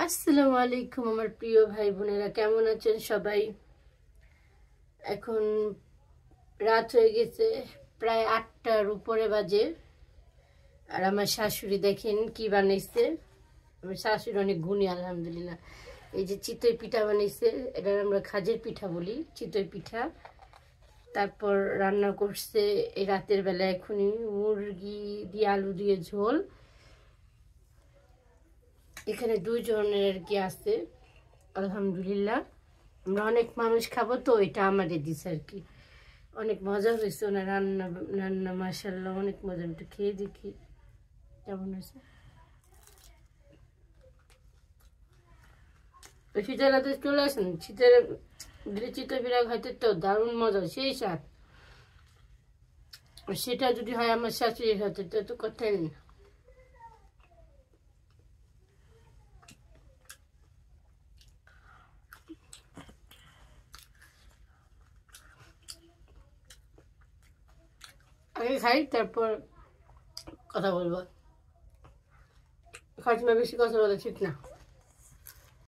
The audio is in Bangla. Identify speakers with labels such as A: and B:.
A: আসসালামু আলাইকুম আমার প্রিয় ভাই বোনেরা, কেমন আছেন সবাই? এখন রাত হয়ে গেছে, প্রায় 8টার উপরে বাজে। আর আমার শাশুড়ি দেখেন কি বানাইছে। আমার শাশুড়ি অনেক গুণী আলহামদুলিল্লাহ। এই যে চিতই পিঠা বানাইছে, এটা আমরা খাজের পিঠা বলি, চিতই পিঠা। তারপর রান্না করছে এই রাতের বেলা এখনই মুরগি দিয়ে আলু দিয়ে ঝোল। এখানে 2 জনের আর কি আছে আলহামদুলিল্লাহ। আমরা অনেক মানুষ খাবো তো এটা আমাদের দিছে আর কি। অনেক মজা হয়েছে ওনার রান্না রান্না মাশাআল্লাহ অনেক মজা। একটু খেয়ে দেখি কেমন হয়েছে। শীতের রাতে চলে আসেন, শীতের চিতই পিঠা খাইতে তো দারুণ মজা, সেই স্বাদ। সেটা যদি হয় আমার শাশুড়ির হাতে তো কথাই নেই। আগে খাই তারপর কথা বলবো। খাওয়ার সময় বেশি কথা বলা ঠিক না।